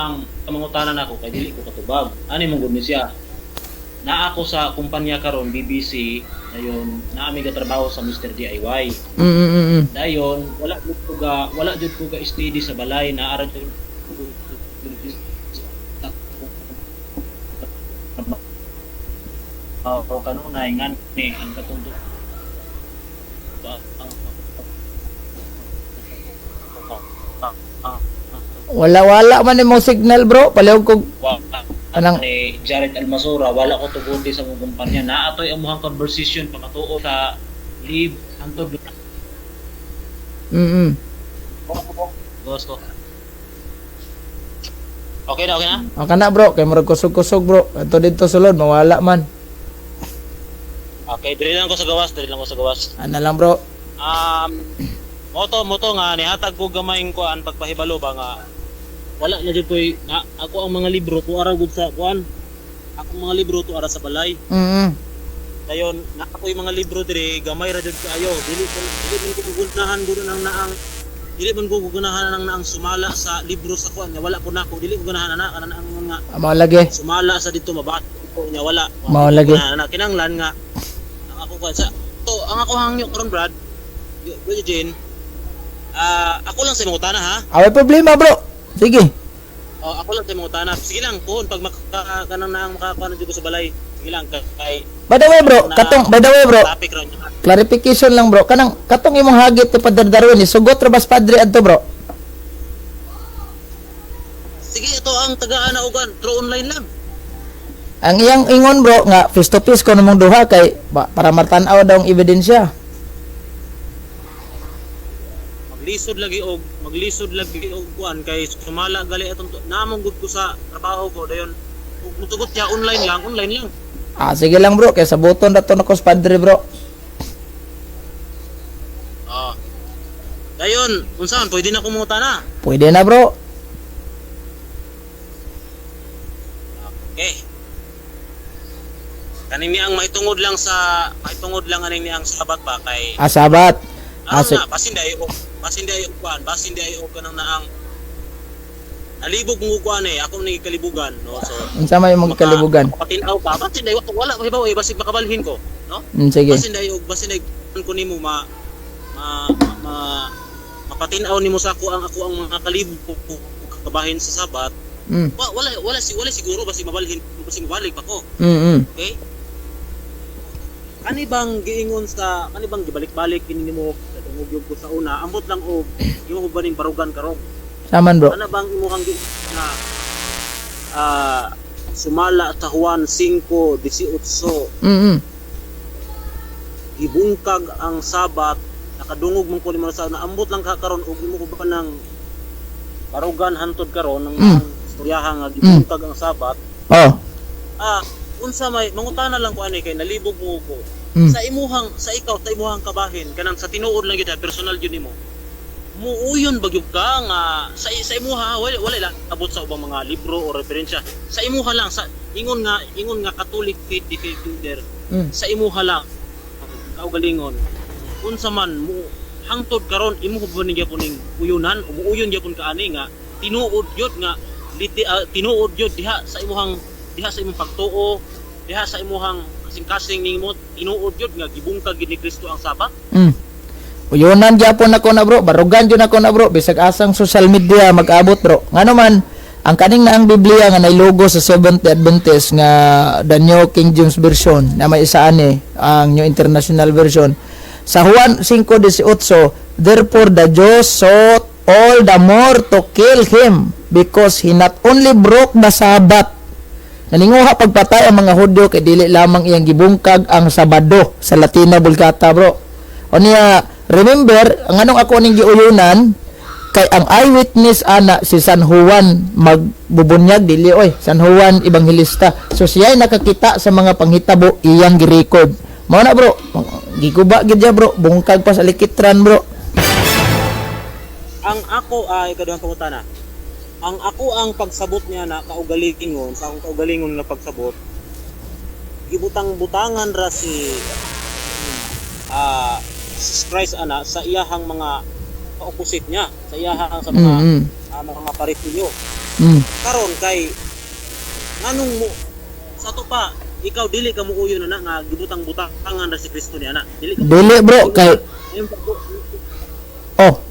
ang kamangutanan ako kay dili ko katubag. Ani mong gud ni siya. Na ako sa kumpanya karon BBC dayon naami ga trabaho sa Mr. DIY. Dayon wala jud ko ga steady sa balay na ara jud o kanunay nga ni ang katundo Wala man imong signal bro, palihog kog anang ni Jared Almasura wala ko tugundi sa mong kumpanya na atoy amuhang conversation pamatuo sa live hantod gusto. Okay na, okay na? Okay na bro, kay murag kusog-kusog bro. Ato dito sulod mawala man. Okay, dili lang ko sa gawas. Ana lang bro. Moto nga nihatag ko gamayng kuan pagpahibalo ba nga wala na jud koy nga ako ang mga libro to ara gud sa kuan. Ako mga libro to ara sa balay. Dayon na ako yung mga libro dire gamay ra jud kaayo. Dili man ko gugunahan gud nang naang dili man ko gugunahan nang naang sumala sa libro sa kuan nga wala po nako. Dili ko gunahan ana kanang mga Mao lagi. sumala sa dito mabasa ko nya wala. Mao lagi. Kinanglan nga ang ako kuan sa to ang ako hangyo karon Brad. Eugene. Ako lang sa mga utana ha. Away problema bro. Sige. Ako lang sa mga utana. Sige lang kun pag kanang naang makakuan jud ko sa balay. Sige lang kay By the way bro, bro. topic ron. Clarification lang bro. Katong imong hagit ti Padre Darwin ni sugot ra bas padre adto bro. Sige ito ang tagaan na ugan, through online lang. Ang iyang ingon bro nga face to face ko namong duha kay para martan-aw daw ang ebidensya. Maglisod lagi og kuan kay sumala gali atong namong gud ko sa trabaho ko dayon. Ug mutugot niya online lang. Sige lang bro, kay sabuton na to na ko sa padre bro. Dayon, unsaon pwede na kumuta na? Pwede na bro. Okay. Kanini ang maitungod lang aning ni ang sabat pa kay Sabat. basin day og kanang naang alibog mo kuan ako ni kalibugan no so Unsa may imong kalibugan? Patinaw pa basin day wala hibaw basig makabalhin ko no Sige. basin day ko nimo mapatinaw nimo sa ako ang mga kalibog kabahin sa sabat. Wala siguro basig mabalhin basig mabalik pa ko. Okay? Kani bang gibalik-balik kini nimo tungod ko sa una ambot lang og imo ba ning barugan karon Saman bro. ano bang imong na sumala sa Juan 5:18 gibungkag ang sabat nakadungog man ko nimo sa una ambot lang ka karon og imo ba nang barugan hantod karon ng istoryahan nga gibungkag ang sabat. Unsa may mangutana lang ko ani kay nalibog mo ko sa imuhang kabahin kanang sa tinuod lang gyud personal jud nimo muuyon bagyog ka nga sa imuha wala lang abot sa ubang mga libro o referensya sa imuha lang sa ingon nga Catholic faith defender sa imuha lang kaugalingon unsa man mo hangtod karon imo ba ni gyapon ning uyunan o muuyon gyapon ka ani nga tinuod jud nga tinuod jud diha sa imong pagtuo diha sa imuhang kasing-kasing nimo tinuod jud nga gibungkag gid ni Kristo ang sabat. Uyunan gyapon ako na bro, barugan jud ako na bro, bisag asang social media mag-abot bro. Ngano man ang kaning na ang Biblia nga nailogo sa Seventh Adventist nga the New King James Version na may isa ani ang New International Version. Sa Juan 5:18, therefore the Jews sought all the more to kill him because he not only broke the Sabbath. Naninguha pagpatay ang mga Hudyo kay dili lamang iyang gibungkag ang Sabado sa Latina Vulgata bro. O niya remember ang anong ako ning giuyunan kay ang eyewitness ana si San Juan magbubunyag dili San Juan Evangelista. So siya ay nakakita sa mga panghitabo iyang gi-record. Mao na bro, giguba gid ya bro, bungkag pa sa likitran bro. Ang ako ay kaduhang pangutana. Ang pagsabot niya na kaugalingon sa akong kaugalingon nga pagsabot gibutang-butangan ra si Jesus Christ ana sa iyahang mga opposite niya sa iyahang sa mga mga paresilyo Mm. Karon kay nganong mo sa to pa ikaw dili ka muuyo na nga gibutang-butangan ra si Kristo niya na. Dili ka Dili bro kay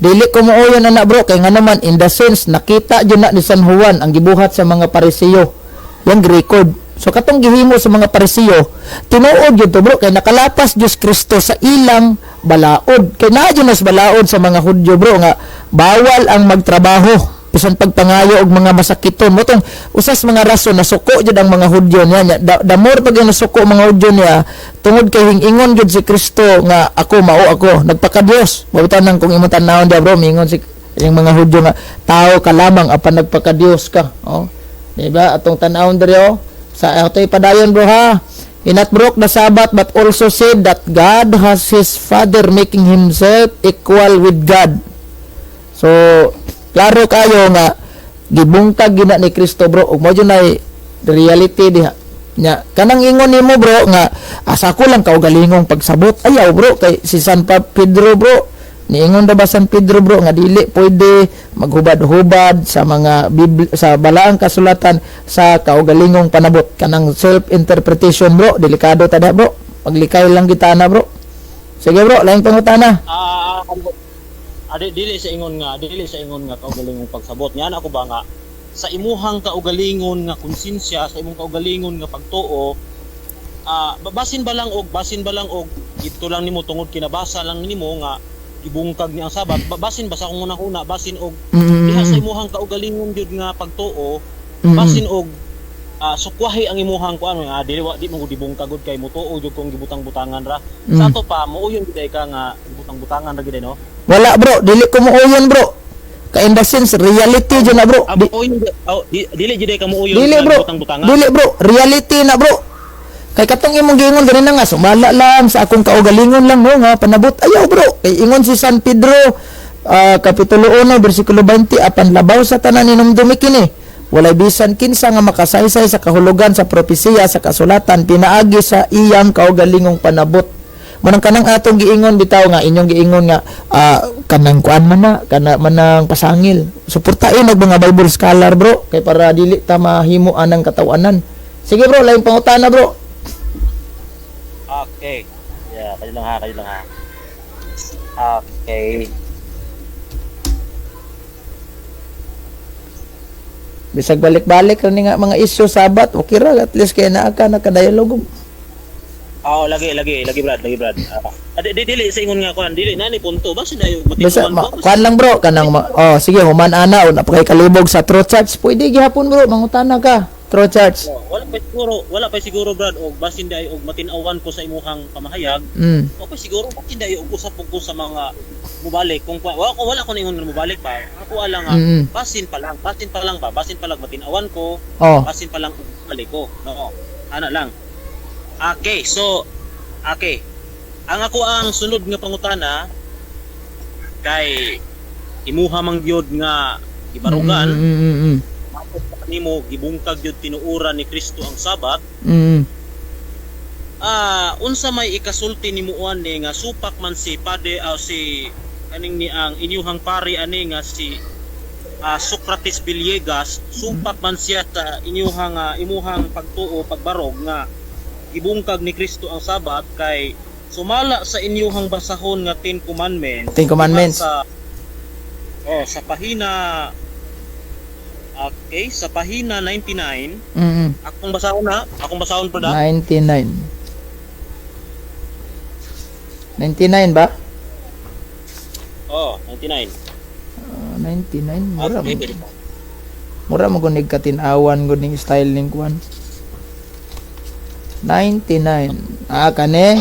dili ko mo yun na bro kay nga naman in the sense nakita jud na ni San Juan ang gibuhat sa mga Parisiyo. Yang record. So katong gihimo sa mga Parisiyo, tinuod jud to bro kay nakalapas Dios Kristo sa ilang balaod. Kay naa jud nas balaod sa mga Hudyo bro nga bawal ang magtrabaho bisan pagpangayo og mga masakiton mo tong usas mga rason nasuko jud ang mga Hudyo niya the more pag nasuko mga Hudyo niya tungod kay hingingon jud si Kristo nga ako mao ako nagpaka-Dios mabitan nang kung imong tan-nawon dia bro mingon si yung mga Hudyo nga tao ka lamang apan nagpaka-Dios ka diba atong tan-awon diri sa atoy padayon bro ha. He not broke the Sabbath but also said that God has his Father making himself equal with God. So klaro kayo nga gibungkag gina ni Kristo bro ug mao jud nay reality diha nya kanang ingon nimo bro nga asa ko lang kaugalingong pagsabot ayaw bro kay si San Pedro bro niingon da ba San Pedro bro nga dili pwede maghubad-hubad sa mga sa balaang kasulatan sa kaugalingong panabot kanang self interpretation bro delikado ta da bro paglikay lang kita na bro sige bro laing pangutana. Dili sa ingon nga kaugalingong pagsabot niyan ako ba nga sa imuhang kaugalingon nga konsensya sa imong kaugalingon nga pagtuo basin ba lang og dito lang nimo tungod kinabasa lang nimo nga gibungkag ni ang Sabat basin ba sa akong una basin og diha sa imuhang kaugalingon jud nga pagtuo basin og sukwahi ang imuhang kuan dili di mo dibungkag gud kay mutuo jud kung gibutang-butangan ra sa ato pa muuyon gid ka nga gibutang-butangan ra gid no. Wala bro dili ko muuyon bro ka in the sense reality jud na bro dili jud ka muuyon dili bro butang-butangan dili bro reality na bro kay katong imong giingon diri na nga sumala lang sa akong kaugalingon lang no nga panabot ayaw bro kay ingon si San Pedro kapitulo 1 bersikulo 20 apan labaw sa tanan inumdumi kini walay bisan kinsa nga makasaysay sa kahulugan sa propesiya sa kasulatan pinaagi sa iyang kaugalingong panabot. Manang kanang atong giingon bitaw nga inyong giingon nga kanang kuan man na kana manang pasangil. Suportahin og mga Bible scholar bro kay para dili ta mahimo anang katawanan. Sige bro, lain pangutana bro. Okay. Yeah, kayo lang ha. Okay. Bisag balik-balik ni nga mga isyu Sabat, okay ra at least kay naa ka nakadialogo. Lagi Brad. Dili sa ingon nga kuan, dili na ni punto ba dayo basta kuan lang bro kanang sige human ana na pa kay kalibog sa True Church. Pwede gihapon bro mangutana ka. True Church. Wala pa siguro Brad og basin dayo og matin-awan ko sa imuhang pamahayag. O pa siguro basin dayo og usap ko sa mga mubalik kung wala ko ningon mubalik pa. Ako ala nga basin pa lang matin-awan ko. Basin pa lang balik ko. No. Ana lang. Okay, so ang ako ang sunod nga pangutana kay imuha mang gyud nga gibarugan nimo gibungkag gyud tinuuran ni Kristo ang Sabat. Unsa may ikasulti nimo ani nga supak man si Pade si kaning ni ang inyuhang pari ani nga si Socrates Villegas supak man siya sa imuhang pagtuo pagbarog nga gibungkag ni Kristo ang Sabat kay sumala sa inyuhang basahon nga 10 Commandments. 10 Commandments. Sa pahina sa pahina 99. Akong basahon pa da. 99 ba? 99. 99 mura mo gunig katinawan guning style ning kuan. 99. Kane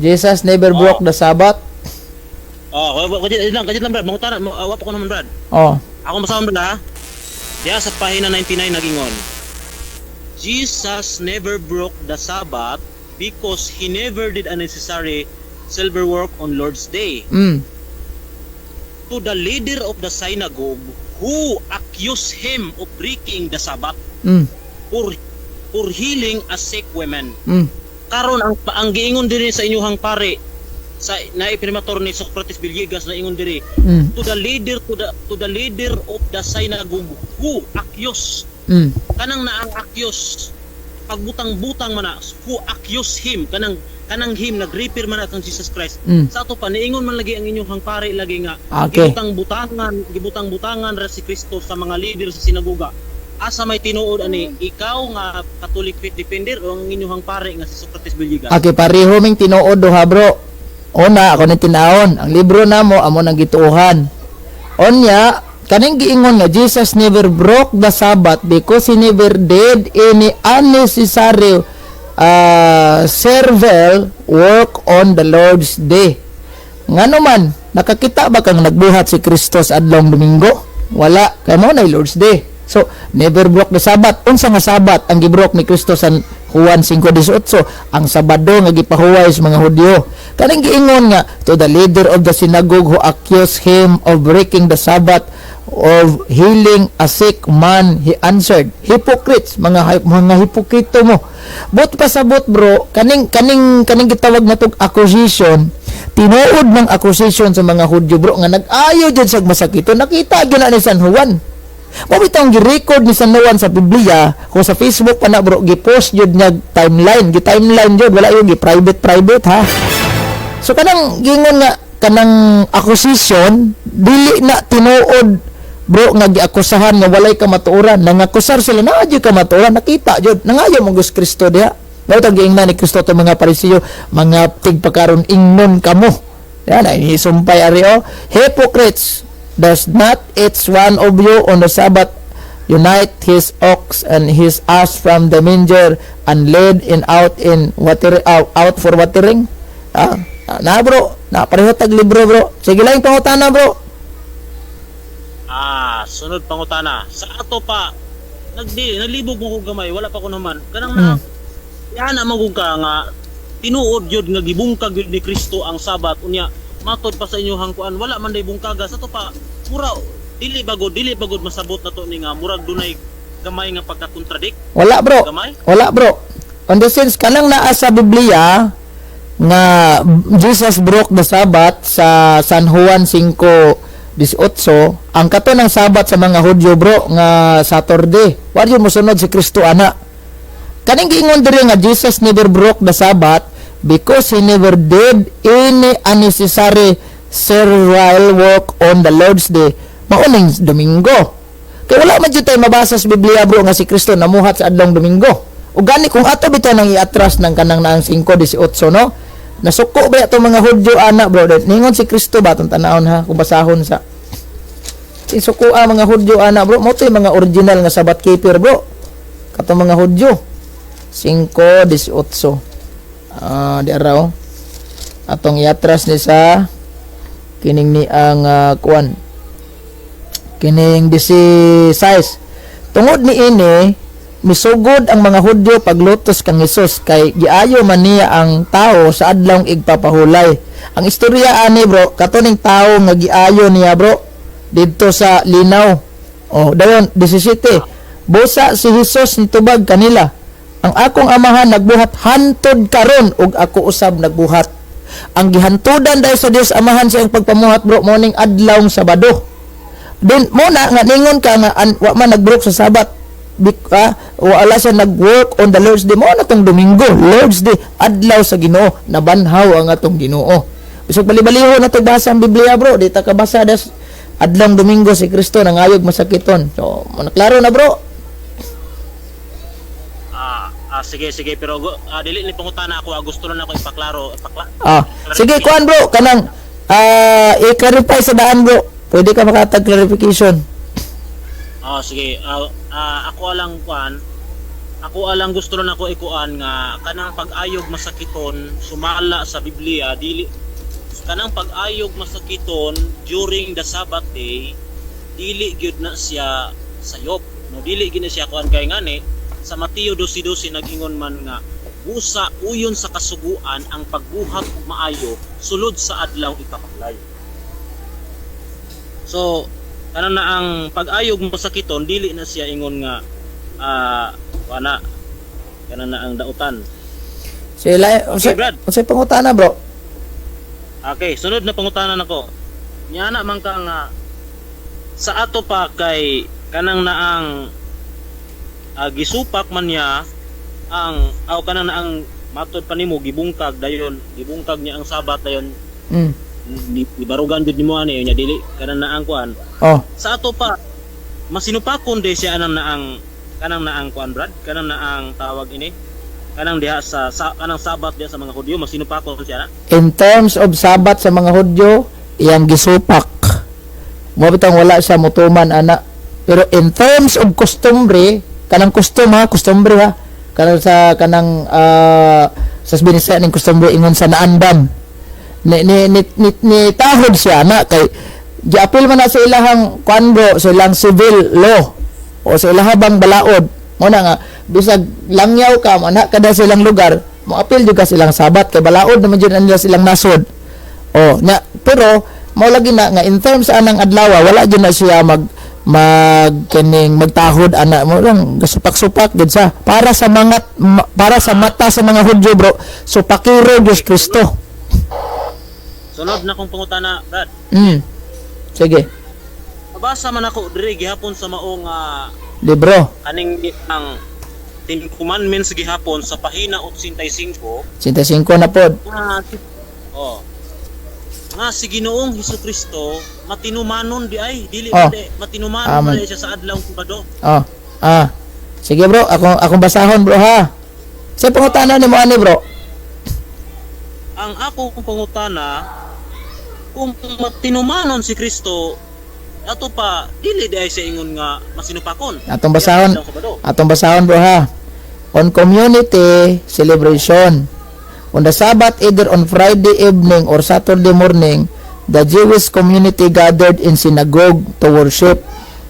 Jesus never broke the Sabbath. Kajit lang Brad, mangutana wapo ko naman Brad. Akong basahon Brad ha. Diya sa pahina 99 nagingon. Jesus never broke the Sabbath because he never did unnecessary silver work on Lord's Day. To the leader of the synagogue who accused him of breaking the Sabbath for healing a sick woman. Karon ang giingon dinhi sa inyuhang pare sa naipirmator ni Socrates Villegas na ingon diri, Mm. to the leader of the synagogue who accused Mm. kanang naang accuse pagbutang-butang man na who accuse him kanang him nag-refer man atong Jesus Christ. Mm. Sa ato pa niingon man lagi ang inyong hangpari lagi nga Okay. gibutang-butangan ra si Kristo sa mga leader sa sinagoga. Asa may tinuod ani ikaw nga Catholic faith defender o ang inyong hangpari nga si Socrates Villegas? Okay, pareho ming tinuod duha, bro. Una, ako nang tinaon. Ang libro namo amo nang gituohan. Onya, kaning giingon nga Jesus never broke the Sabbath because he never did any unnecessary servile work on the Lord's day. Ngano man, nakakita ba kang nagbuhat si Kristo sa adlong Domingo? Wala, kay mo na Lord's day. So, never broke the Sabbath. Unsa nga Sabbath ang gibrok ni Kristo sa Juan 5:18? Ang Sabado nga gipahuway sa mga Hudyo. Kaning giingon nga, to the leader of the synagogue who accused him of breaking the Sabbath, of healing a sick man, he answered, hypocrites, mga hipokrito mo. But pasabot, bro, kaning gitawag na tog accusation, tinuod ng accusation sa mga Hudyo, bro, nga nag-ayo jud sa masakito. Nakita gyud na ni San Juan. Mabitang gi-record ni San Juan sa Biblia, kung sa Facebook pa na, bro, gi-post jud nga timeline, gi-timeline jud, wala yung gi-private ha. So kanang gingon nga kanang accusation dili na tinuod, bro, nga giakusahan nga walay kamatuoran. Nangakusar sila na adyo kamatuoran, nakita jud nangayo mo Gus Kristo diha. Mao tang giingnan ni Kristo to mga Parisiyo, mga tigpakaron ingnon kamo. Yan ay isumpay ari o, hypocrites, does not each one of you on the Sabbath unite his ox and his ass from the manger and lead out for watering? Na bro, na pareho tag libro, bro. Sige lang pangutana, bro. Sunod pangutana. Sa ato pa naglibog mo kog gamay, wala pa ko naman. Kanang na yan na magug ka nga tinuod yun nga gibungkag yun ni Kristo ang Sabat unya matod pa sa inyo hangkuan wala man day bungkaga sa to pa mura dili bagod masabot na to ni nga murag dunay gamay nga pagka-contradict. Wala, bro. Gamay? Wala, bro. On the sense kanang naa sa Biblia nga Jesus broke the Sabbath sa San Juan 5:18, ang kato ng Sabbath sa mga Hudyo, bro, nga Saturday. Wa yun mosunod si Kristo ana. Kaning giingon diri nga Jesus never broke the Sabbath because he never did any unnecessary servile work on the Lord's day. Mauning Domingo. Kaya wala man jud tay mabasa sa Biblia, bro, nga si Kristo namuhat sa adlong Domingo. Ug gani kung ato bitaw nang iatras ng kanang naang 5:18, no? Nasuko ba itong mga Hudyo ana, bro? Ningon si Kristo ba itong tanahon ha? Kung basahon sa isuko mga Hudyo ana, bro. Mo yung mga original nga Sabbath keeper, bro. Katong mga Hudyo 5:18. Di araw atong iatras ni sa kining ni ang kuan kining 16. Tungod ni ini misugod ang mga Hudyo paglutos kang Hesus kay giayo man niya ang tao sa adlawng igpapahulay. Ang istorya ani, bro, katuning tao nga giayo niya, bro, didto sa linaw. Dayon 17. Busa si Hesus nitubag kanila, ang akong amahan nagbuhat hantod karon ug ako usab nagbuhat. Ang gihantudan dahil sa Dios amahan siyang pagpamuhat, bro, morning adlawng Sabado. Then muna nga ningon ka nga wa man nagbroke sa Sabat. Wala siya nag-work on the Lord's Day. Mo na tong Domingo, Lord's Day, adlaw sa Ginoo, nabanhaw ang atong Ginoo. Bisog bali-baliho na to basa ang Biblia, bro. Di ta kabasa das adlong Domingo si Kristo nangayog masakiton. So, klaro na, bro. Sige pero dili ni pangutana ako, gusto lang ako ipaklaro. Sige kuan, bro, kanang i-clarify sa daan, bro. Pwede ka makatag clarification. Sige. Ako alang gusto lang ako ikuan nga kanang pag-ayog masakiton sumala sa Biblia dili kanang pag-ayog masakiton during the Sabbath day dili gyud na siya sayop, no, dili gyud na siya kuan kay ngani sa Mateo 12:12 nagingon man nga busa uyon sa kasuguan ang pagbuhat ug maayo sulod sa adlaw ipapalay. So kanang na ang pag-ayog mo sakiton dili na siya ingon nga wala kanang na ang dautan. Sila Okay, Brad. Unsay pangutana, bro? Okay, sunod na pangutanan nako. Nyana man ka nga sa ato pa kay kanang naang gisupak man niya ang kanang naang matod pa nimo gibungkag dayon, gibungkag niya ang sabat dayon. Ibarugan jud nimo ani nya dili kanang naang kuan. Oh, Sa ato pa masinupakon de siya kanang naang kuan brad, kanang naang tawag ini. Kanang diha sa kanang sabat diha sa mga Hudyo masinupakon siya na. in terms of sabat sa mga Hudyo, iyang gisupak. Mo bitang wala siya mutuman ana. Pero in terms of customary, kanang customary ha. Kanang sa kanang sa binisa ning customary ingon sa naandan. Ni tahod siya na kay giapil man na sa ilahang kuan bro, sa ilang civil law o sa ilahang balaod. Mo na nga bisag langyaw ka ana kada sa ilang lugar, mo apil jud ka silang sabat kay balaod naman jud nila silang nasod. Oh, nya pero mao lagi na nga in terms anang adlaw wala jud na siya magkining magtahod ana mo lang gasupak-supak gid sa para sa mata sa mga Hudyo bro, supakiro Dios Kristo. Sunod na kong pangutana brad. Sige. Mabasa man ako diri gihapon sa maong Libro kaning ang Ten Commandments gihapon sa pahina 85 55 na pod. Nga si Ginoong Hesukristo matinumanon di ay dili Oh. matinumanon di siya sa adlaw Sabado. Sige bro, akong basahon bro ha. Sa pangutana nimo ani bro. Ang ako kong pangutana kung matinumanon si Kristo ato pa dili di ay sa ingon nga masinupakon. Atong basahon. Adlaw Sabado. Atong basahon bro ha. On community celebration. On the Sabbath, either on Friday evening or Saturday morning, the Jewish community gathered in synagogue to worship.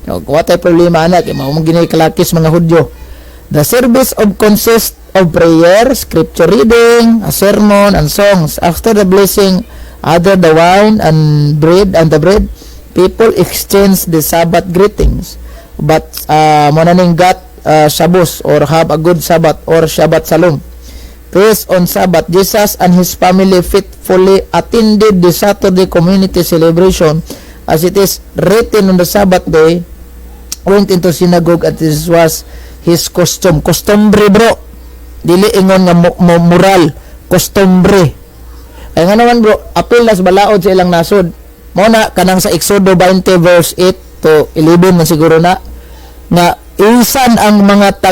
What ay problema anak, mao gini kalakis mga Hudyo. The service of consist of prayer, scripture reading, a sermon and songs. After the blessing, other the wine and the bread, people exchange the Sabbath greetings. But monaning got Shabbos or have a good Sabbath or Shabbat Shalom. Based on Sabbath, Jesus and his family faithfully attended the Saturday community celebration as it is written on the Sabbath day, went into synagogue at this was his custom. Customary bro. Dili ingon nga moral. Customary. Ay nga naman bro, apil nas balaod sa ilang nasod. Mo na kanang sa Exodo 20 verse 8 to 11 na siguro na nga isan ang mga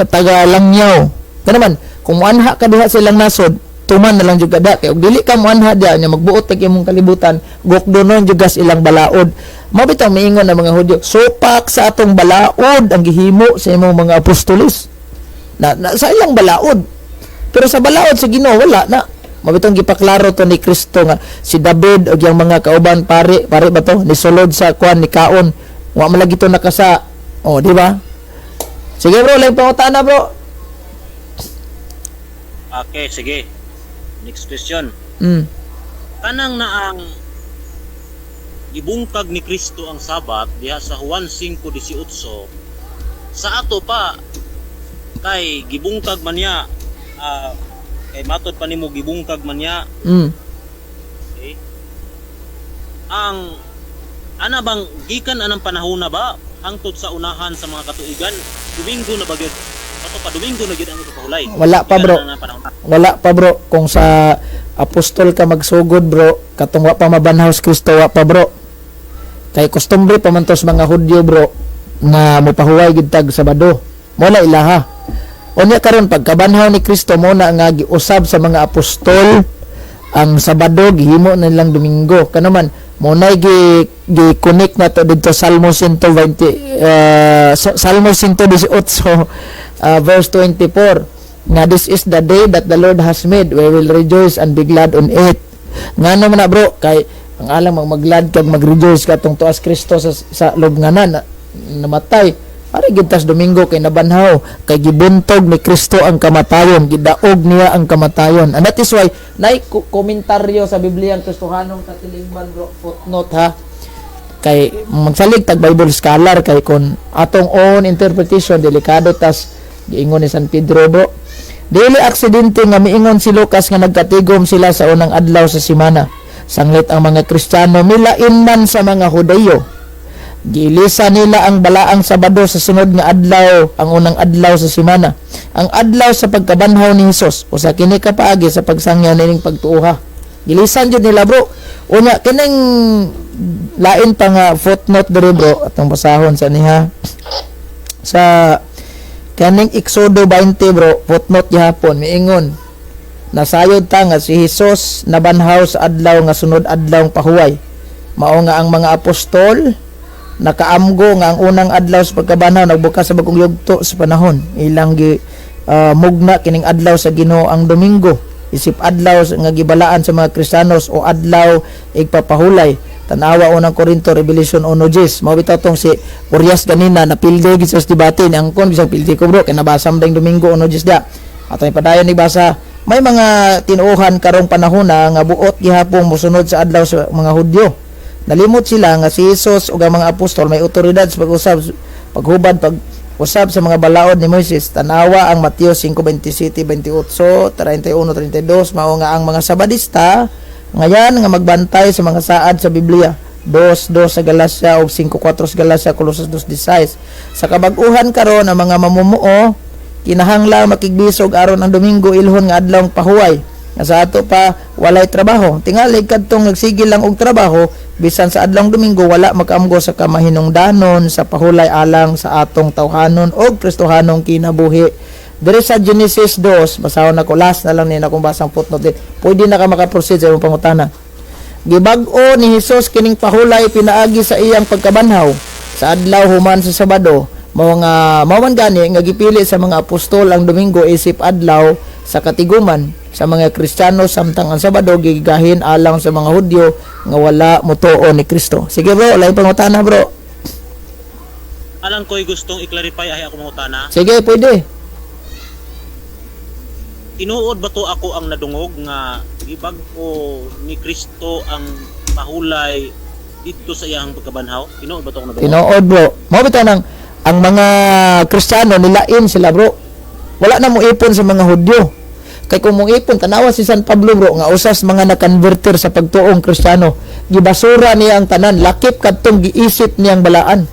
tagalangyaw. Kanaman kung muanha ka diha sa ilang nasod, tuman na lang jud kada kay og dili ka muanha diha nya magbuot kag imong kalibutan, gokdonon jud gas ilang balaod. Mao bitaw miingon ang mga Hudyo, supak sa atong balaod ang gihimo sa imong mga apostolos. Na sa ilang balaod. Pero sa balaod sa Ginoo wala na. Mao bitaw gipaklaro to ni Kristo nga si David og yang mga kauban pare ba to ni sulod sa kuan ni kaon. Wa man lagi to nakasa. Oh, di ba? Sige bro, lang pangutana bro. Okay, sige. Next question. Kanang naang gibungkag ni Kristo ang Sabat diha sa Juan 5:18 sa ato pa kay gibungkag man niya kay matod pa nimo gibungkag man niya. Okay. Ang ana bang gikan anang panahon na ba hangtod sa unahan sa mga katuigan Domingo na bagyod ato pa Domingo na gyud ang ipahulay. Wala pa bro. Wala pa bro. Kung sa apostol ka magsugod bro, katong wa pa mabanhaw si Kristo wa pa bro. Kay customary pa man tos mga Hudyo bro na mopahuway gid tag Sabado. Mo na ilaha. Unya karon pagkabanhaw ni Kristo mo na nga giusab sa mga apostol ang Sabado gihimo na nilang Domingo. Kanaman mo na gi-connect na to dito Salmo 120 Salmo 118 verse 24 nga this is the day that the Lord has made, we will rejoice and be glad on it. Nga naman na bro, kay ang alam maglad kag mag-rejoice katong tuas Kristo sa loob nga namatay. Ari gintas Domingo kay nabanhaw kay gibuntog ni Kristo ang kamatayon, gidaog niya ang kamatayon. And that is why nay komentaryo sa Biblia ang Kristohanong katilingban bro, footnote ha. Kay magsalig tag Bible scholar kay kon atong own interpretation delikado tas giingon ni San Pedro bro Dili aksidente nga miingon si Lucas nga nagkatigom sila sa unang adlaw sa semana. Sanglit ang mga Kristiyano milain man sa mga Hudayo. Giilisa nila ang balaang Sabado sa sunod nga adlaw, ang unang adlaw sa semana. Ang adlaw sa pagkabanhaw ni Hesus usa kini kapaagi sa pagsangyaw nining pagtuoha. Gilisan jud nila bro. Unya kining lain pa nga footnote diri bro atong basahon sa niha. Sa kaning Exodo 20 bro, footnote gihapon miingon nasayod ta nga si Hesus nabanhaw sa adlaw nga sunod adlaw pahuway. Mao nga ang mga apostol nakaamgo nga ang unang adlaw sa pagkabanhaw nagbukas sa bagong yugto sa panahon. Ilang gi mugna kining adlaw sa Ginoo ang Domingo. Isip adlaw nga gibalaan sa mga Kristiyanos o adlaw igpapahulay. Tanawa unang Korinto Revelation 1:10. Mao bitaw tong si Urias ganina napilde gid sa debate ni angkon bisag pildi ko bro kay nabasa man Domingo 1:10 da. Ato padayon ni basa may mga tinuohan karong panahon na nga buot gihapon mosunod sa adlaw sa mga Hudyo. Nalimot sila nga si Hesus ug ang mga apostol may otoridad sa pag-usab paghubad pag-usab sa mga balaod ni Moises. Tanawa ang Mateo 5:27, 28, 31, 32 mao nga ang mga Sabadista ngayon nga magbantay sa mga saad sa Biblia. 2:2 sa Galacia ug 5:4 sa Galacia, Colosas 2:16. Sa kabag-uhan karon ang mga mamumuo kinahanglang makigbisog aron ang Domingo ilhon nga adlaw pahuway. Nga sa ato pa walay trabaho. Tingali kadtong nagsigil lang og trabaho bisan sa adlaw Domingo wala makaamgo sa kamahinungdanon sa pahulay alang sa atong tawhanon og Kristohanong kinabuhi. Diri sa Genesis 2, basahon ako last na lang ni akong basang footnote. Pwede na ka maka-proceed sa imong pangutana. Gibag-o ni Hesus kining pahulay pinaagi sa iyang pagkabanhaw sa adlaw human sa Sabado. Mao nga mawan gani nga gipili sa mga apostol ang Domingo isip adlaw sa katiguman sa mga Kristiyano samtang ang Sabado gigahin alang sa mga Hudyo nga wala motuo ni Kristo. Sige bro, lain pangutana bro. Alang ko'y gustong i-clarify ay ako mangutana. Sige, pwede. Tinuod ba to ako ang nadungog nga gibag-o ni Kristo ang pahulay dito sa iyang pagkabanhaw? Tinuod ba to ako nadungog? Tinuod bro. Mao bitaw nang ang mga Kristiyano nilain sila bro. Wala na mo ipon sa mga Hudyo. Kay kung mong ipon tanawa si San Pablo bro nga usas mga nakonverter sa pagtuong Kristiyano. Gibasura niya ang tanan, lakip kadtong giisip niyang balaan.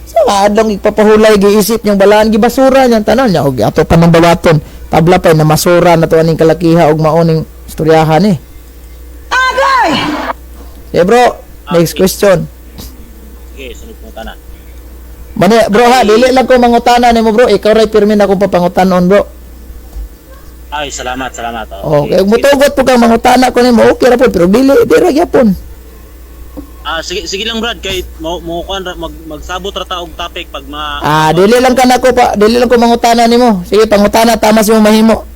Sa adlong ipapahulay giisip niyang balaan, gibasura niyang tanan niya og ato pa nang bawaton. Tabla pa na masura na to aning kalakiha og maoning istoryahan eh. Agay. Eh bro, next question. Sige, sunod mo tanan. Mani bro ha, dili lang ko mangutana nimo bro, ikaw ray pirmi na akong papangutanon bro. Ay, salamat. Okay, mutugot po kang mangutana ko nimo, okay ra po, pero dili ra gyapon. Sige lang Brad, kay magsabot ra ta og topic pag Dili lang ka nako pa, dili lang ko mangutana nimo. Sige, pangutana tama si mo mahimo.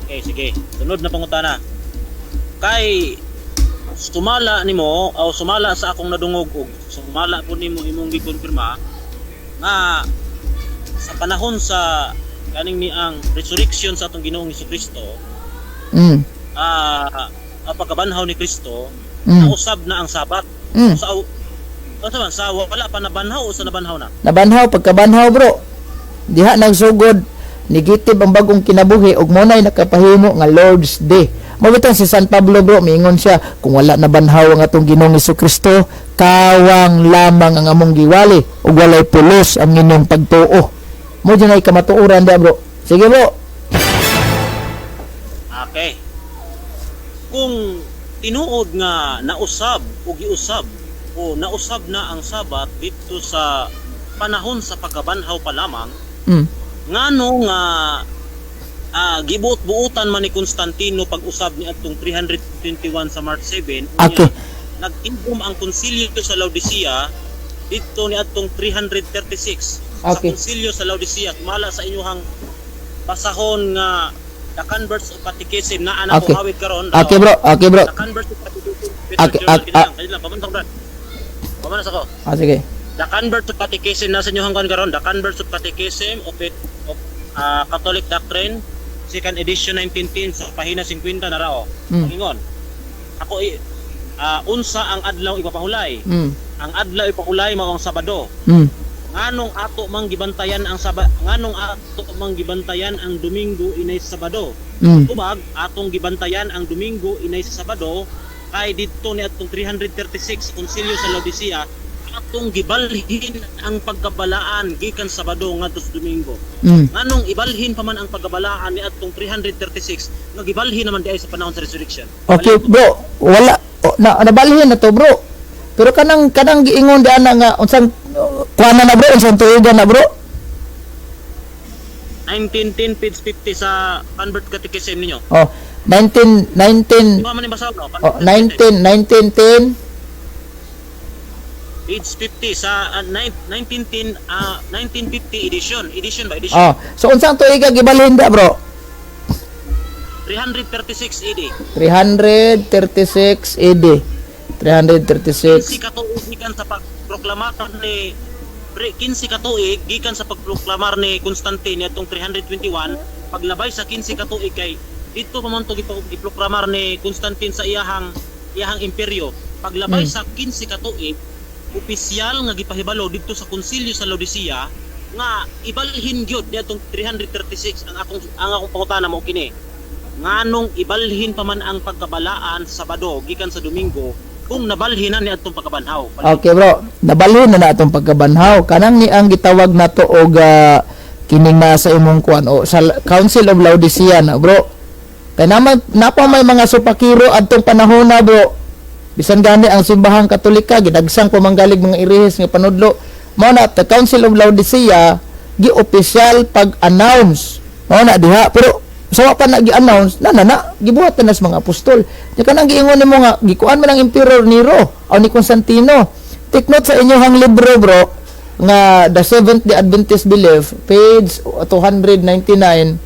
Okay, sige. Sunod na pangutana. Kay sumala nimo o sumala sa akong nadungog og sumala po nimo imong gikonfirma nga sa panahon sa kaning ni ang resurrection sa atong Ginoong Hesukristo, ang pagkabanhaw ni Kristo, nausab na ang Sabat. Sa wala pa nabanhaw o sa nabanhaw na? Nabanhaw, pagkabanhaw bro. Diha nagsugod, negative ang bagong kinabuhi ug mo nay nakapahimo nga Lord's Day. Mabitang si San Pablo bro, miingon siya, kung wala nabanhaw ang atong Ginoong Hesukristo, kawang lamang ang among giwali ug walay pulos ang inyong pagtuo. Mo dyan ay kamatuuran da bro. Sige bro. Okay. Kung tinuod nga nausab o giusab o nausab na ang Sabat dito sa panahon sa pagkabanhaw pa lamang, ngano nga gibuot-buutan man ni Constantino pag-usab ni atong 321 sa March 7, okay. Nagtingkom ang konsilyo sa Laodicea dito ni atong 336. Okay. Sa konsilyo sa Laodicea, tumala sa inyong basahon nga the Converts of Catechism na anak okay. ko hawid karon. Okay bro. The Converts of Catechism. Kailan pamantok Brad. Pamanas ako. Sige. The Converts of Catechism na sa inyong karon. The Converts of Catechism of Catholic Doctrine, second edition 1910 sa pahina 50 na rao. Ingon. Ako unsa ang adlaw ipapahulay? Ang adlaw ipahulay mao ang Sabado. nganong ato mang gibantayan ang nganong ato mang gibantayan ang Domingo inay sa Sabado. Tubag atong gibantayan ang Domingo inay sa Sabado kay didto ni atong 336 konsilyo sa Laodicea atong gibalhin ang pagkabalaan gikan Sabado ngadto sa Domingo. Nganong ibalhin pa man ang pagkabalaan ni atong 336 nga gibalhin naman diay sa panahon sa resurrection. Okay, bro. Wala nabalhin na to, bro. Pero kanang giingon di ana nga unsang kuana na, bro, unsang tuigan na, bro? 1910 page 50 sa Convert Catechism ninyo. Oh, 19 Di ba man ibasa no? 1910 page 50 sa 1910 1950 edition by edition. Oh, so unsang tuiga gibalhin da, bro? 336 AD. 336 AD. 336. 15 katuig gikan sa pagproklamar ni 15 katuig gikan sa pagproklamar ni Constantine atong 321 paglabay sa 15 katuig kay dito pa man to giproklamar ni Constantine sa iyahang imperyo paglabay sa 15 katuig opisyal nga gipahibalo dito sa konsilyo sa Laodicea nga ibalhin gyud niadtong 336 ang akong pangutana mo kini nganong ibalhin pa man ang pagkabalaan sa Sabado gikan sa Domingo kung nabalhin na ni atong pagkabanhaw. Okay, bro, nabalhin na atong pagkabanhaw kanang ni ang gitawag nato og kining nasa imong kuan o sa Council of Laodicea na, bro. Kay napa may mga supakiro adtong panahon na, bro. Bisan gani ang simbahang Katolika gidagsang pamanggalig mga irihis nga panudlo. Mao na the Council of Laodicea gi-opisyal pag-announce. Mao na diha, pero sawa pa na gi-announce na gibuhat na sa mga apostol. Nya kanang giingon nimo nga gikuan man ang Emperor Nero o ni Constantino. Take note sa inyong libro, bro, nga The Seventh-day Adventist Belief, page 299.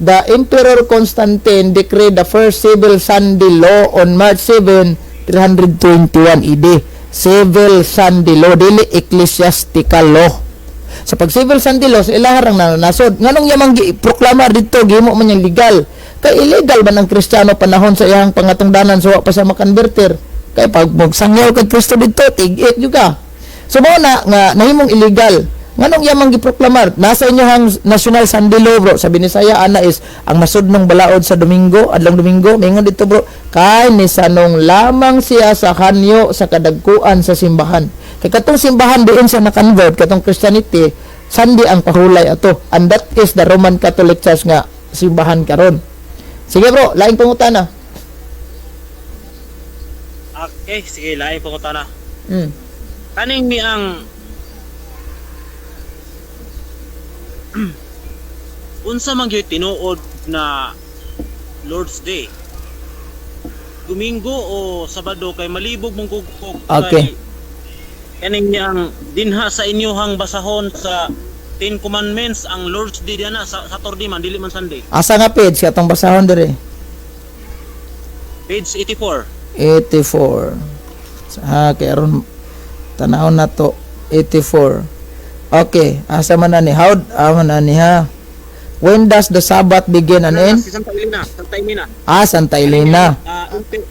The Emperor Constantine decreed the first civil Sunday law on March 7, 321 AD. Civil Sunday law, dili ecclesiastical law. Sa pag-civil Sunday law, sa ilaharang nasod. Nganong yamang proklamar dito, gimo man yung legal. Kay illegal ba ng Kristiyano panahon sa iyang pangatungdanan so pa sa makonverter? Kay pag magsangyaw kay Kristo dito, tig-it juga. So mo na nga nahimong illegal. Nganong yamang giproklamar? Nasa inyong National Sunday Law, bro. Sa Binisaya ana is ang masudnong balaod sa Domingo, adlang Domingo, mingon dito, bro. Kay ni sanong lamang siya sa kanyo sa kadagkuan sa simbahan. Kay katong simbahan diin sa na-convert katong Christianity, Sunday ang pahulay ato. And that is the Roman Catholic Church nga simbahan karon. Sige, bro, laing pangutana. Okay, sige, laing pangutana. Kaning mi ang unsa man gyud tinuod na Lord's Day? Domingo o Sabado kay malibog mong kugkog Okay. kaning yang dinha sa inyohang basahon sa Ten Commandments ang Lord's Day diana sa Saturday man dili man Sunday. Asa nga page katong basahon dire? Page 84. 84. Kay aron tanawon na to 84. Okay, asa man ani? How man ani ha? When does the Sabbath begin and end? Santa Elena. Santa Elena.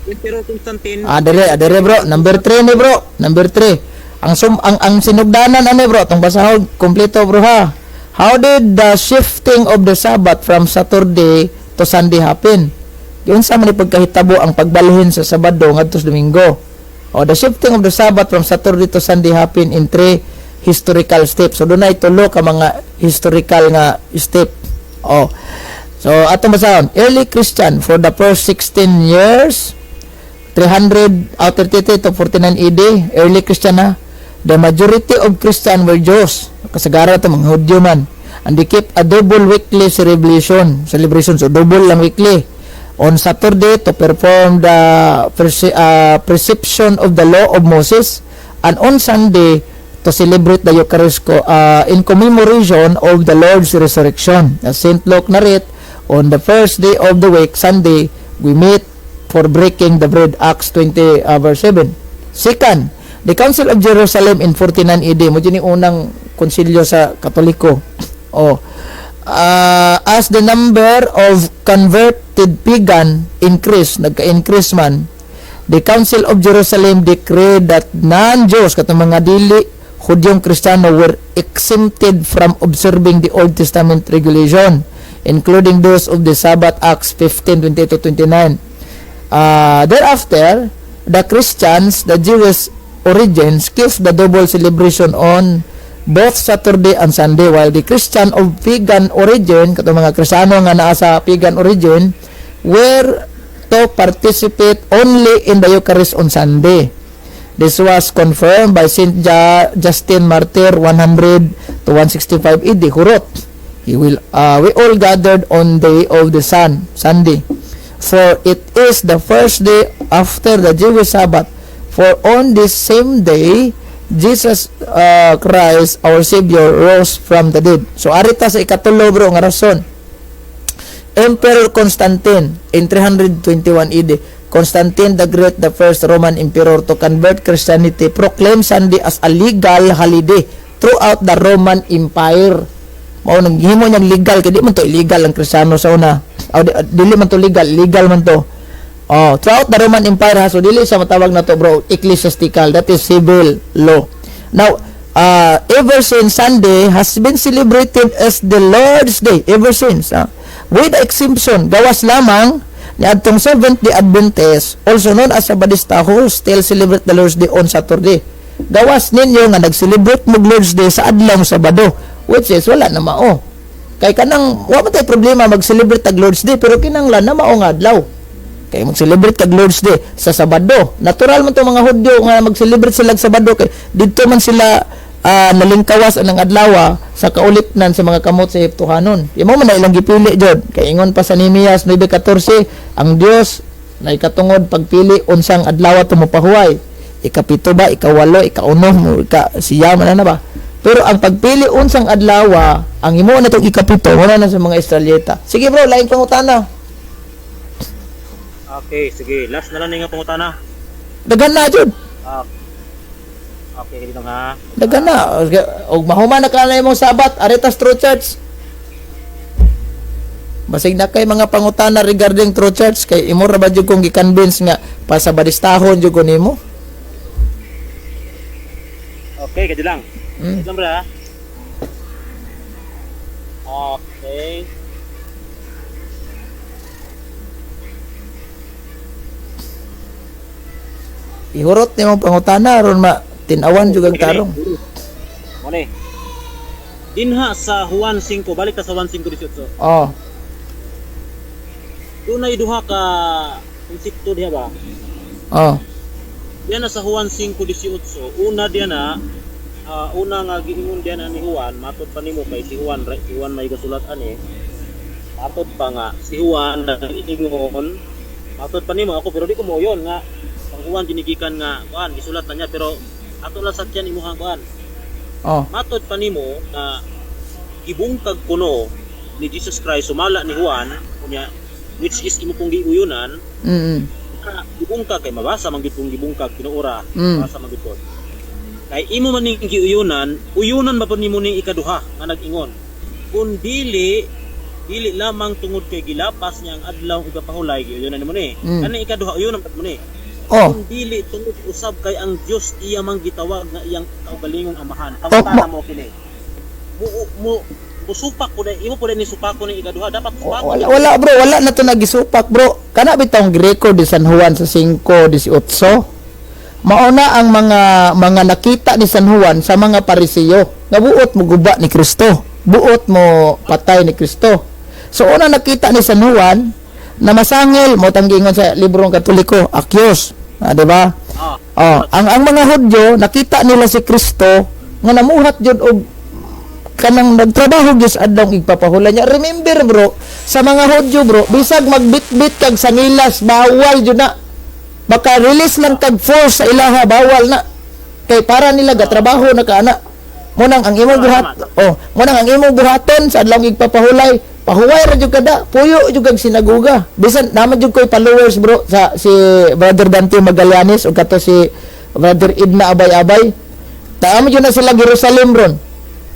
Emperor Constantine. Dire bro, number 3 ni bro. Number 3. Ang sinugdanan ani bro, tong basahon kompleto bro ha. How did the shifting of the Sabbath from Saturday to Sunday happen? Yun sa man pagkahitabo ang pagbalhin sa Sabado ngadto sa Domingo. The shifting of the Sabbath from Saturday to Sunday happen in 3 historical steps. So dunay tulo ka mga historical nga step. So atong basahon, early Christian for the first 16 years 333 to 49 AD, early Christian na. The majority of Christian were Jews. Kasagaran ito mga Hudyo man. And they keep a double weekly celebration. So double lang weekly. On Saturday to perform the preception of the law of Moses, and on Sunday to celebrate the Eucharist in commemoration of the Lord's resurrection. As St. Luke narrate, on the first day of the week, Sunday, we meet for breaking the bread. Acts 20 verse 7. Second, the Council of Jerusalem in 49 AD. Mo dyan yung unang konsilyo sa Katoliko. As the number of converted pagan increased, nagka-increase man, the Council of Jerusalem decreed that non-Jews, katong mga dili Hudyong Kristiyano were exempted from observing the Old Testament regulation, including those of the Sabbath, Acts 15:28-29. Thereafter, the Christians, the Jewish origins, keep the double celebration on both Saturday and Sunday, while the Christian of pagan origin, katong mga Kristiyano nga naa sa pagan origin, were to participate only in the Eucharist on Sunday. This was confirmed by Saint Justin Martyr 100 to 165 AD. Hurot, we all gathered on day of the Sunday, for it is the first day after the Jewish Sabbath. For on this same day, Jesus Christ, our Savior, rose from the dead. So, arita sa ikatulo, bro, nga rason. Emperor Constantine, in 321 AD, Constantine the Great, the first Roman emperor to convert Christianity, proclaimed Sunday as a legal holiday throughout the Roman Empire. Mao naghimo niyang legal, kaya di man to illegal ang Kristiyano sa una. Dili man to legal man to. Throughout the Roman Empire, so dili sa matawag na to, bro, ecclesiastical, that is civil law. Now, ever since, Sunday has been celebrated as the Lord's Day, ever since. With the exemption, gawas lamang ni adtong Seventh-day Adventist, also known as Sabadista, who still celebrate the Lord's Day on Saturday. Gawas ninyo nga nag-celebrate mo Lord's Day sa adlaw Sabado, which is wala na mao. Kay kanang wa man tay problema mag-celebrate tag Lord's Day, pero kinanglan na mao nga adlaw. Kay mag-celebrate kag Lord's Day sa Sabado. Natural man to mga Hudyo nga mag-celebrate sila sa Sabado, kay didto man sila nalingkawas ang adlaw sa kaulipnan sa mga kamot sa Heptuhanon. Imo man na ilang gipili jud. Kay ingon pa sa Nehemias 9:14, ang Dios na ikatungod pagpili unsang adlaw tumupahuway. Ikapito ba, ikawalo, ikaunom, siya man na ba? Pero ang pagpili unsang adlaw, ang imo na tong ikapito, wala na sa mga Israelita. Sige bro, lain pangutana. Okay, sige. Last na lang nga pangutana. Dagan na jud. Okay, dito ha. Dagan na. Og mahuman na ka na imong Sabat, Aretas True Church. Basig na kay mga pangutana regarding True Church, kay imo ra ba jud kong gi-convince nga pasabadistahon jud ko nimo. Okay, kadi lang. Kadi lang bra. Okay. Ihurot nimo pangutana aron tinawan jud ang tarong. Mone. Dinha sa Juan 5, balik ka sa Juan 5:18. Dunay duha ka konsepto diha ba? Diyan na sa Juan 5:18, una diyan na una nga giingon diyan ni Juan, matud pa nimo kay si Juan may gasulat ani. Matud pa nga si Juan nag-ingon, matud pa nimo ako pero di ko moyon nga ang Juan ginigikan nga kuan gisulat na niya pero ato lang sa tiyan imuhang kuan. Matod pa nimo na gibungkag kuno ni Jesus Christ sumala ni Juan kunya which is imo pong giuyunan. Gibungkag kay mabasa man gid pong gibungkag tinuora mabasa man gid. Kay imo man ning giuyunan, uyunan ba pud nimo ning ikaduha nga nag-ingon. Kun dili lamang tungod kay gilapas niya ang adlaw igapahulay giuyunan nimo ni. Ani ikaduha uyunan pud mo ni. Kung dili tungod usab kay ang Dios iya mang gitawag nga iyang kaugalingong amahan. Pangutana mo kini. Musupak ko na imo pud ni supako ni ikaduha dapat supak. Wala bro, wala na to nagisupak bro. Kana bitong Greco de San Juan sa 5:18. Mauna ang mga nakita ni San Juan sa mga Pariseo nga buot mo guba ni Kristo, buot mo patay ni Kristo. So una nakita ni San Juan na masangil mo tanggingon sa librong Katoliko, Akyos, di ba? Ang mga Hudyo nakita nila si Kristo nga namuhat jud og kanang nagtrabaho gyud sa adlaw igpapahula niya. Remember bro, sa mga Hudyo bro, bisag magbitbit kag sangilas bawal jud na. Baka release lang kag force sa ilaha bawal na. Kay para nila gatrabaho na kana. Munang ang imong munang ang imong buhaton sa adlaw igpapahulay, pahuway ra jud kada, puyo jud kag sinaguga. Bisan naman jud koy followers bro sa si Brother Dante Magallanes ug kato si Brother Edna Abay-Abay. Taamo jud na sila Jerusalem ron.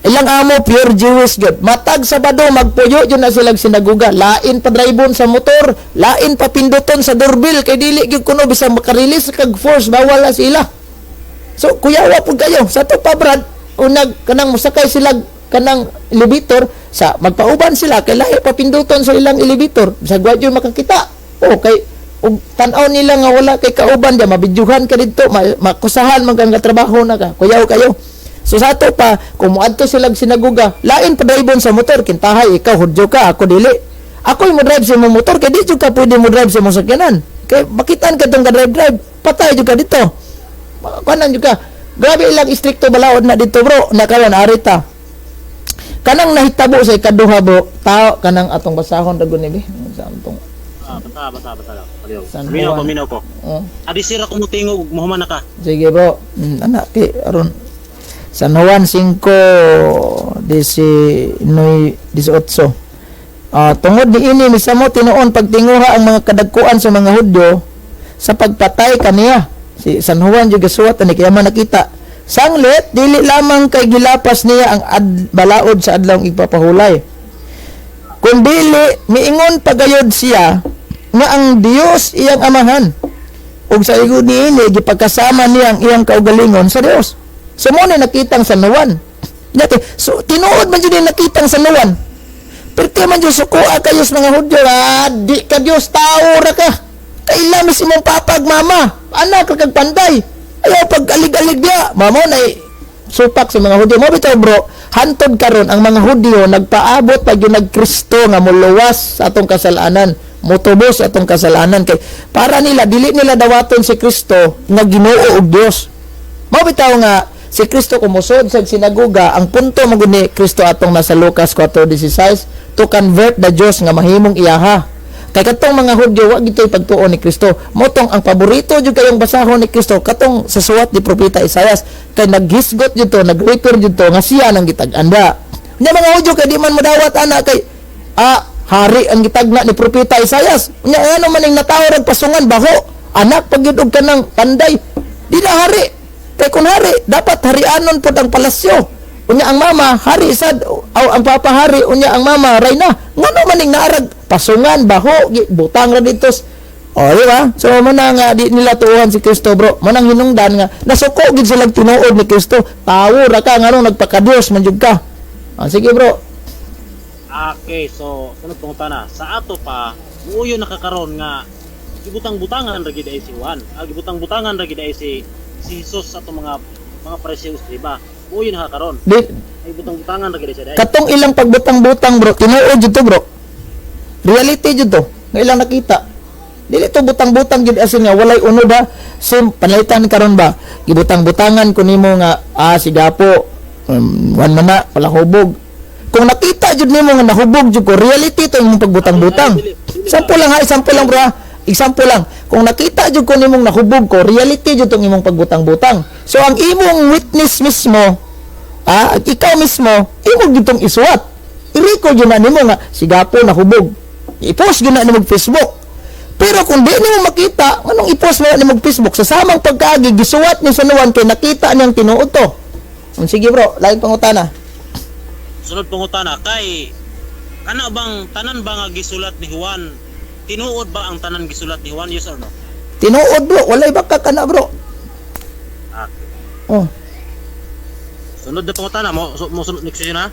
Ilang amo pure Jewish gud. Matag Sabado magpuyo jud na sila sinaguga. Lain pa drivon sa motor, lain pa pinduton sa doorbell kay dili gyud kuno bisag makarelease kag force bawal na sila. So kuyawa pud kayo sa to pa brad. unag kanang musakay sila kanang elevator sa magpauban sila kay lahi papinduton sa ilang elevator sa gwadyo makakita o kay ug tan-aw nila nga wala kay kauban dia mabidyuhan ka didto makusahan man kang trabaho na ka kuyaw kayo. So sa ato pa kung moadto sila sinaguga lain pa drivon sa motor kintahay ikaw hudyo ka ako dili ako mo drive sa imong motor kay di jud ka pwede mo drive sa imong sakyanan kay makitaan ka tong drive patay jud ka dito kanan jud ka grabe ilang istrikto balaod na dito bro na karon arita kanang nahitabo sa ikaduha bro tao kanang atong basahon dagon ni sa atong bata lang. San Paminaw ko. oh. Adi sira ko mutingog, muhuman na ka. Sige bro anak ki aron San Juan 5 18 tungod ni ini misamo tinuon pagtinguha ang mga kadagkuan sa mga Hudyo sa pagpatay kaniya si San Juan juga suwat ani kaya man nakita sanglit dili lamang kay gilapas niya ang balaod sa adlawng igpapahulay kun dili miingon pagayod siya nga ang Dios iyang amahan ug sa igod niini gipagkasama niya ang iyang kaugalingon sa Dios so mo ni nakitang San Juan dati so tinuod man jud nakitang San Juan perti man jud sukuha kayo sa mga Hudyo di ka Dios tao ra ka kailamis imong papag mama anak ka kag panday ayaw pag alig-alig dia mamo na supak sa mga Hudyo mo bitaw bro hantod karon ang mga Hudyo nagpaabot pag yung nagkristo nga muluwas sa atong kasalanan motubos sa atong kasalanan kay para nila dili nila dawaton si Kristo nga Ginoo ug Dios mo bitaw nga si Kristo kumusod sa sinaguga ang punto mo ni Kristo atong nasa Lucas 4:16 to convert the Jews nga mahimong iyaha kay katong mga Hudyo wa gitoy pagtuon ni Kristo motong ang paborito jud kayong basahon ni Kristo katong sa suwat ni propeta Isaias kay naghisgot jud to nagrefer jud to nga siya nang gitag-anda nya mga Hudyo kay di man modawat ana kay hari ang gitagna ni propeta Isaias nya ano man ning natawag pasungan baho anak pagyud og kanang panday di na hari kay kun hari dapat harianon pud ang palasyo unya ang mama hari sad aw ang papa hari unya ang mama rayna ngano man ning naarag pasungan baho butang ra dito di ba so man nga di nila tuuhan si Kristo bro manang hinungdan nga nasuko gid sila tinuod ni Kristo tawo ra ka nganong nagpakadios man jud ka sige bro. Okay, so sunod punta na. Sa ato pa, muuyo nakakaron nga gibutang-butangan ra gid ay si Juan. Gibutang-butangan ra gid ay si Jesus sa ato mga Pariseos, di ba? Muuyo nakakaron. Ay butang-butangan ra gid siya. Katong ilang pagbutang-butang bro, tinuod jud to bro. Reality jud to. Nga ilang nakita. Dili to butang-butang jud asin nga walay unod ha. Sim panalitan karon ba? Gibutang-butangan ko nimo nga si Gapo. Wan man na palahubog. Kung nakita jud nimo nga nahubog jud ko reality to imong pagbutang-butang example lang bro example lang kung nakita jud ko nimong nahubog ko reality jud tong imong pagbutang-butang so ang imong witness mismo ikaw mismo imong gitong isuwat i-record jud na nimo nga si Gapo nahubog i-post jud na nimo Facebook pero kung di nimo makita anong i-post mo nimo Facebook sa samang pagkaagi gisuwat ni San Juan kay nakita niyang tinuod to sige bro lain pangutana. Sunod pangutana kay kana bang tanan ba nga gisulat ni Juan tinuod ba ang tanan gisulat ni Juan yes or no? Tinuod bro walay baka kana bro. Okay. Sunod na pangutana mo sunod next na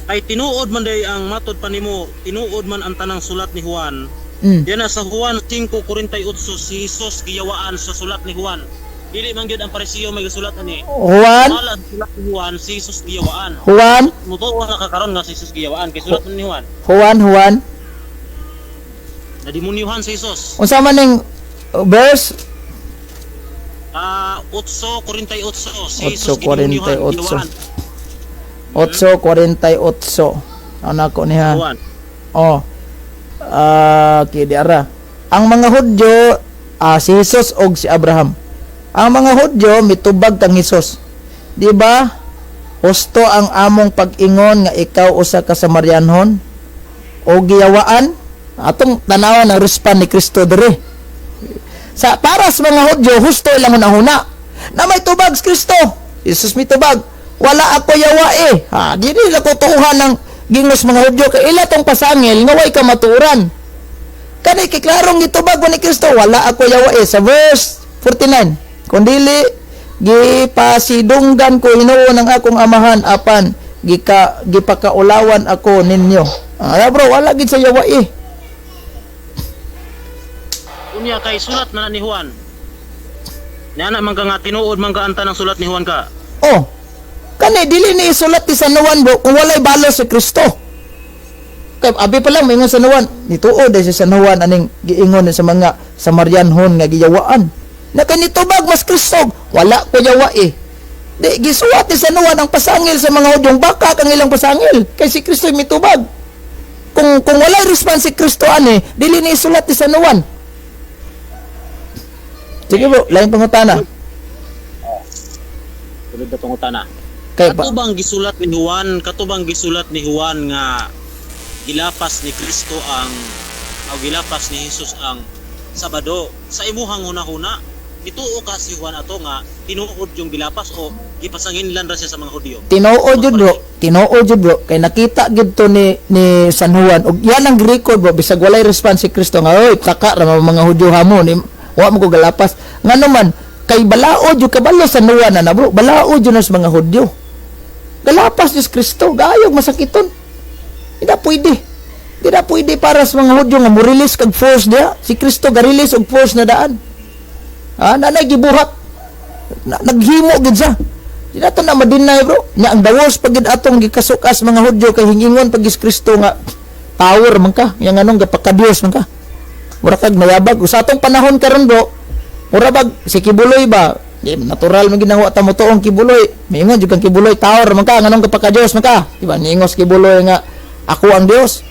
kay tinuod man day ang matod pa nimo tinuod man ang tanang sulat ni Juan yan na sa Juan 5:48 si Jesus giyawaan sa sulat ni Juan dili man gyud ang Pariseo may gisulat ani Juan sulat ni Juan si Jesus giyawaan Juan mutuo nakakaron nga si Jesus giyawaan kay sulat man ni Juan nadimunyuhan si Jesus unsa man ning verse 8:48 si Jesus 8:48 ana ko niya kidiara ang mga Hudyo si Jesus og si Abraham ang mga Hudyo mitubag kang Hesus di ba husto ang among pag-ingon nga ikaw usa ka Samarianhon o giyawaan atong tanawan ang respond ni Kristo diri sa para sa mga Hudyo husto ilang hunahuna na may tubag si Kristo Jesus mitubag wala ako yawa di nila kutuhan ng gingos mga Hudyo kay ila tong pasangil nga way ka maturan kani kiklarong gitubag ni Kristo wala ako yawa sa verse 49 kundili gipasidunggan ko Ginoo ng akong amahan apan gipakaulawan ako ninyo. Bro, wala gid sa yawa eh. Unya kay sulat na ni Juan. Nana man ka nga tinuod man ka anta ng sulat ni Juan ka. Oh. Kani dili ni isulat ti San Juan bro kung walay balo si Kristo. Kay abi pa lang mingon sa San Juan, nituod si San Juan aning giingon sa mga Samarianhon nga giyawaan. Na kanitubag mas Kristo, wala ko yawa eh. Di gisuwat ni San Juan ang pasangil sa mga Hudyong, baka kang ilang pasangil kay si Kristo mitubag. Kung walay response si Kristo ani, dili ni isulat ni San Juan. Sige bro, lain pangutana. Sunod na pangutana. Kay ba? Katubang gisulat ni Juan nga gilapas ni Kristo gilapas ni Jesus ang Sabado. Sa imuhang hunahuna, ituo ka si Juan ato nga tinuod yung gilapas o gipasangin lang ra siya sa mga Hudyo. Tinuod jud bro, kay nakita gid to ni San Juan ug yan ang record bro bisag walay response si Kristo nga oy taka ra mga Hudyo hamon wa mo ko galapas ngano man kay balaod jud kabalo San Juan na bro, balaod jud sa mga Hudyo. Galapas ni Kristo, gayog masakiton. Di na pwede para sa mga Hudyo nga mo-release kag force dia. Si Kristo ga-release og force na daan. Nanay gibuhat. Naghimo gid siya. Di na to na madinay bro. Nya ang dawos pag gid atong gikasukas mga Hudyo kay hingingon pag is Kristo nga power man ka, yang anong gapakadiyos man ka. Mura kag mayabag. Sa atong panahon karon bro, mura bag si Kibuloy ba? Natural man ginawa ta mo tuong Kibuloy. Miingon jud kang Kibuloy tower man ka, nganong gapakadiyos man ka. Di ba? Niingos Kibuloy nga ako ang Dios.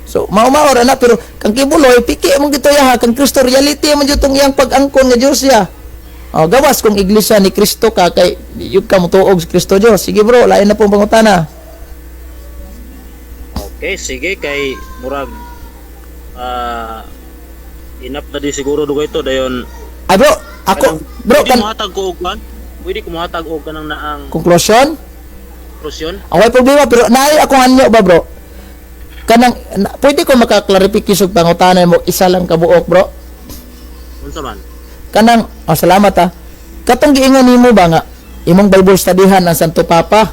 So mao-mao ra na pero kang Kibuloy piki man gito ya kang Kristo reality man jud tong iyang pag-angkon nga Dios ya. Gawas kung iglesia ni Kristo ka kay yug ka mo tuog si Kristo Dios. Sige bro, lain na pong pangutana. Okay, sige kay murag enough na di siguro dugay to dayon. Ay bro, ako bro pwede kan muhatag ko og kan? Pwede ko muhatag og kanang naang conclusion. conclusion. Okay problema pero naay akong anyo ba bro? Kanang pwede ko maka-clarify og pangutana mo isa lang kabuok bro. Unsa man? Kanang salamat ha. Katong giingon nimo ba nga imong Bible studyhan ang Santo Papa?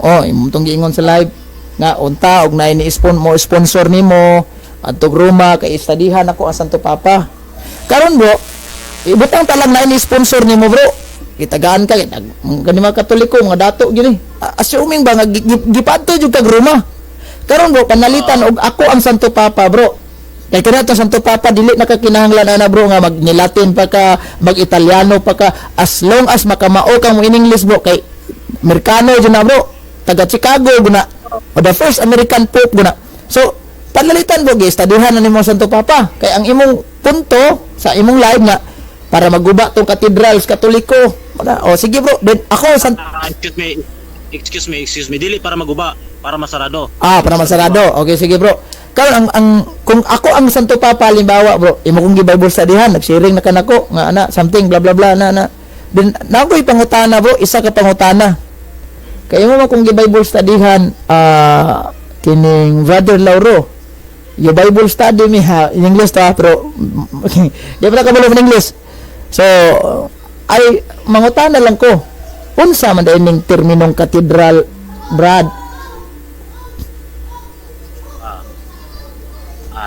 Imong tong giingon sa live nga unta og naay ni sponsor nimo adtog Roma kay studyhan ako ang Santo Papa. Karon bro, ibutang talang naay ni sponsor nimo bro. Kitagaan ka kani mga Katoliko nga dato gini. Assuming ba nga gipadto jud kag Roma. Karon bro, panalitan og ako ang Santo Papa bro. Kay kanito Santo Papa dili na ka kinahanglan ana bro nga mag-Latin pa ka, mag-Italiano pa ka, as long as makamao ka mo in English bro kay Amerikano jud na bro. Taga Chicago guna. O the first American Pope guna. So, panalitan bro, studyhan na nimo Santo Papa. Kay ang imong punto sa imong live nga para maguba tong cathedral sa Katoliko. O sige bro, then ako Excuse me. Dili para maguba, para masarado. para masarado. Okay, sige bro. Karon ang kung ako ang Santo Papa halimbawa bro, imo kong gi-Bible studyhan, nag-sharing na kanako nga ana something blah blah blah na. Then nagoy pangutana bro, isa ka pangutana. Kay mo kung gi-Bible studyhan kining Brother Lauro. Yung Bible study mi ha in English ta pero di pa ka in English. So ay mangutana lang ko. Unsa man dining terminong cathedral Brad?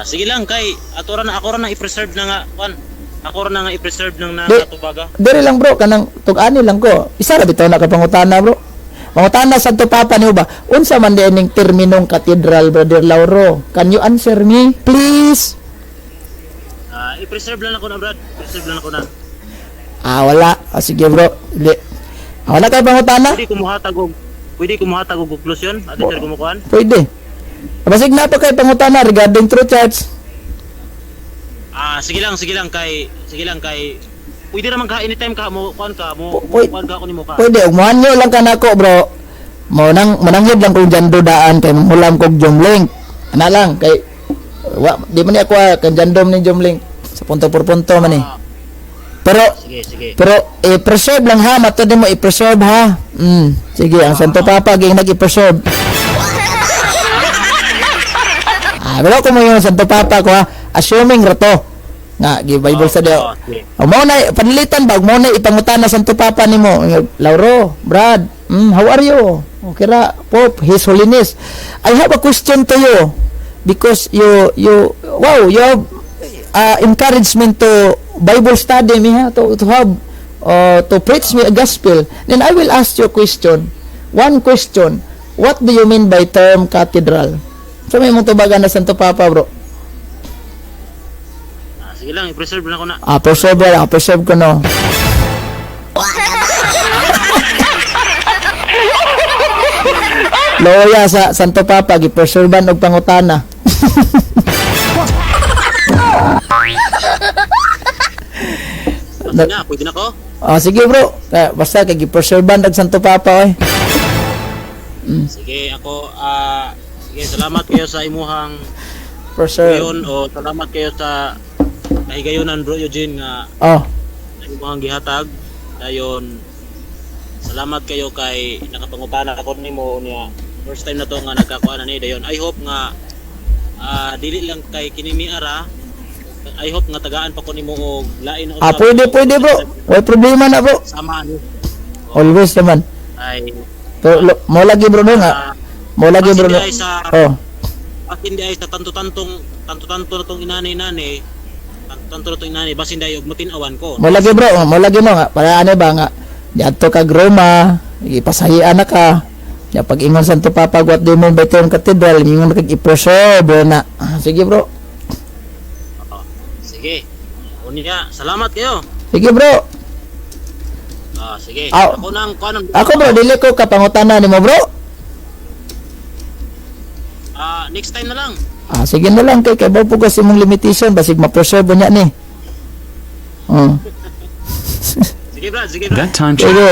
Sige lang kay ako ra na i-preserve na nga kan. Ako ra na nga i-preserve nang natubaga. Diri lang bro kanang tug-ani lang ko. Isa ra bitaw na ka pangutana bro. Mangutana Santo Papa niyo ba? Unsa man dining terminong cathedral Brother Lauro? Can you answer me please? I-preserve lang ako na Brad. Preserve lang ako na. Wala. Sige bro. Wala kay pangutana? Pwede ko muhatag og conclusion at sir kumukuan. Pwede. Basig na pa kay pangutana regarding True Church. Sige lang kay pwede naman ka anytime ka mo kuan ka mo nimo ka. Pwede ug mohanyo lang ka nako bro. Mananghid lang kung jando daan kay manghulam kog Jomlink. Ana lang kay di man ni ako kan jandom ni Jomlink sa punto por punto man ni. Pero Sige. Pero i-preserve lang ha, matod mo i-preserve ha. Sige, ang Santo Papa ging nag-i-preserve. Pero kung mo yung Santo Papa ko ha, assuming rato nga gi Bible study. Okay. Mo na panlitan bag mo na ipangutana sa Santo Papa nimo. Lauro, Brad, how are you? Okay ra, Pope, His Holiness. I have a question to you because you have encouragement to Bible study me ha to have to preach me a gospel. Then I will ask you a question. One question. What do you mean by term cathedral? So may mong tubagan na Santo Papa, bro. Sige lang, i-preserve na ko na. Preserve ko no. Loya sa Santo Papa, gi-preservean og pangutana. Pwede na ko? Sige bro, basta kay gi-preservean og Santo Papa oy. Sige, ako, sige, salamat kayo sa imuhang Preserve. yun, o salamat kayo sa kahigayonan, Bro Eugene, nga Oh, sa imuhang gihatag. Dayon, salamat kayo kay nakapangutana ako nimo niya. First time na to nga nagkakuha na ni. Dayon, I hope nga, dili lang kay kinimi ara, I hope nga tagaan pa ko nimo og lain na pwede bro. Way problema na bro. Sama ni. Always naman. Ay, Pero mo lagi bro no nga. Mo lagi bro. Kasi di ay sa- Oh. akin di ay sa tanto-tanto na tong inani-nani, tanto na tong inani, basin di ay og matinawan ko. Mo lagi bro, mo lagi mo nga para ano ba nga. Diadto ka Roma, ipasahian na ka. Ya pag ingon Santo Papa what do you mean by term cathedral, ingon kag i-preserve na. Sige bro. Sige. Unya, salamat kayo. Sige bro. Sige. Aw. Ako nang kanang Ako bro, dili ko kapangutana nimo bro. next time na lang. Sige na lang kay bawo po kasi mong limitation basig ma-preserve niya ni. Sige, Brad. Sige, Brad. That time Sige.